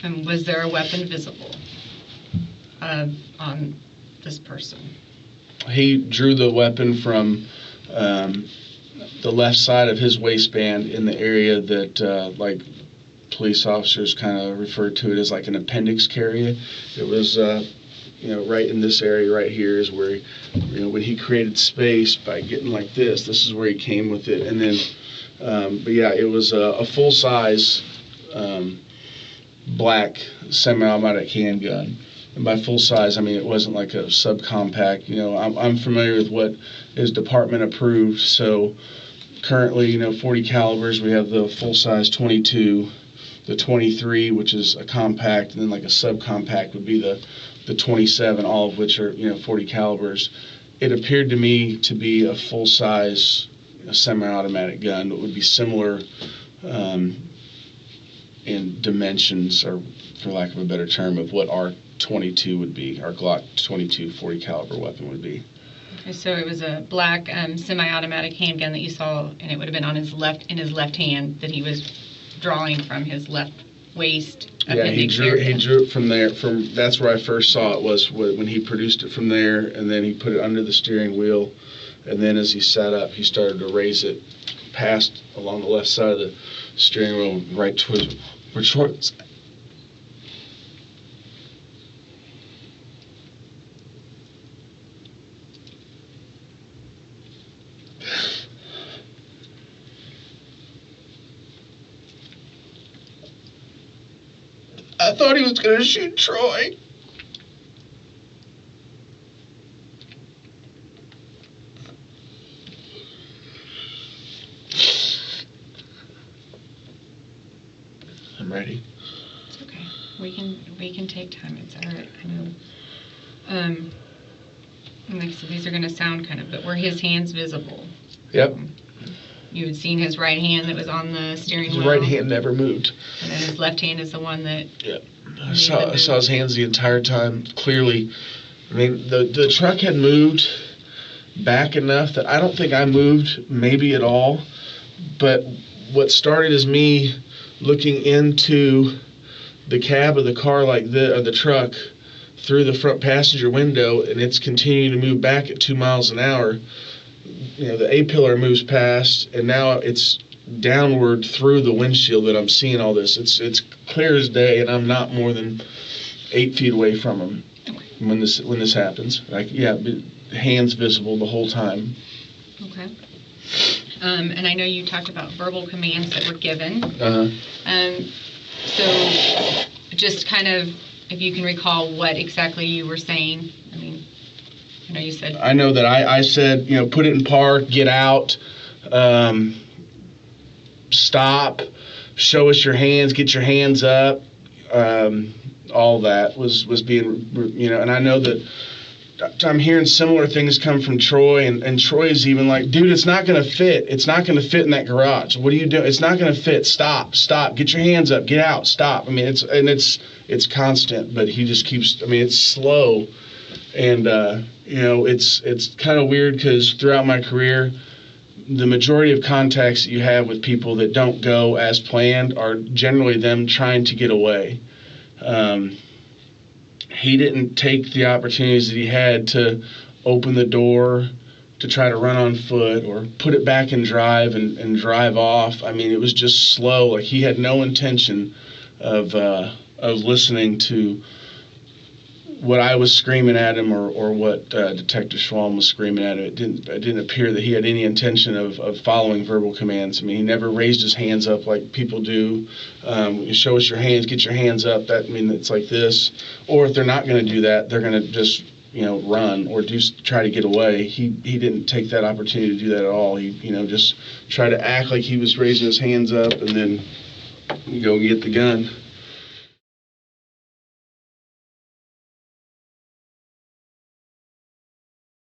And was there a weapon visible on this person? He drew the weapon from the left side of his waistband in the area that, like, police officers kind of refer to it as like an appendix area. It was, right in this area right here is where, when he created space by getting like this is where he came with it. And then, but yeah, it was a full-size black semi-automatic handgun. And by full size, I mean it wasn't like a subcompact. I'm familiar with what is department approved. So currently, 40 calibers. We have the full size 22, the 23, which is a compact, and then like a subcompact would be the 27, all of which are 40 calibers. It appeared to me to be a full size semi-automatic gun that would be similar in dimensions, or for lack of a better term, of what our 22 would be, our Glock 22 40 caliber weapon would be. Okay, so it was a black semi-automatic handgun that you saw, and it would have been in his left hand that he was drawing from his left waist. Yeah, he drew it from there. That's where I first saw it, was when he produced it from there, and then he put it under the steering wheel, and then as he sat up, he started to raise it past along the left side of the steering wheel, right towards. I thought he was going to shoot Troy. I'm ready. It's okay. We can take time. It's all right. I know. Like I said, these are going to sound kind of, but were his hands visible? Yep. You had seen his right hand that was on the steering wheel. His right hand never moved. And then his left hand is the one that. Yep. I saw his hands the entire time, clearly. I mean, the truck had moved back enough that I don't think I moved maybe at all. But what started as me looking into the cab of the car like this, or the truck, through the front passenger window, and it's continuing to move back at 2 miles an hour. The A-pillar moves past, and now it's downward through the windshield that I'm seeing all this. It's clear as day, and I'm not more than 8 feet away from him when this happens. Hands visible the whole time. Okay. And I know you talked about verbal commands that were given. So just kind of, if you can recall what exactly you were saying. I mean, I know you said. I know that I said, put it in park, get out, stop, show us your hands, get your hands up. All that was being, and I know that I'm hearing similar things come from Troy, and Troy's even like, dude, it's not going to fit. It's not going to fit in that garage. What are you doing? It's not going to fit. Stop. Get your hands up. Get out. Stop. I mean, it's constant, but he just keeps, it's slow. And, it's kind of weird because throughout my career, the majority of contacts that you have with people that don't go as planned are generally them trying to get away. He didn't take the opportunities that he had to open the door, to try to run on foot, or put it back in drive and drive off. I mean, it was just slow. Like, he had no intention of listening to what I was screaming at him, or what Detective Schwalm was screaming at him. It didn't appear that he had any intention of following verbal commands. I mean, he never raised his hands up like people do. You show us your hands, get your hands up. It's like this. Or if they're not going to do that, they're going to just run or try to get away. He didn't take that opportunity to do that at all. He just tried to act like he was raising his hands up and then go get the gun.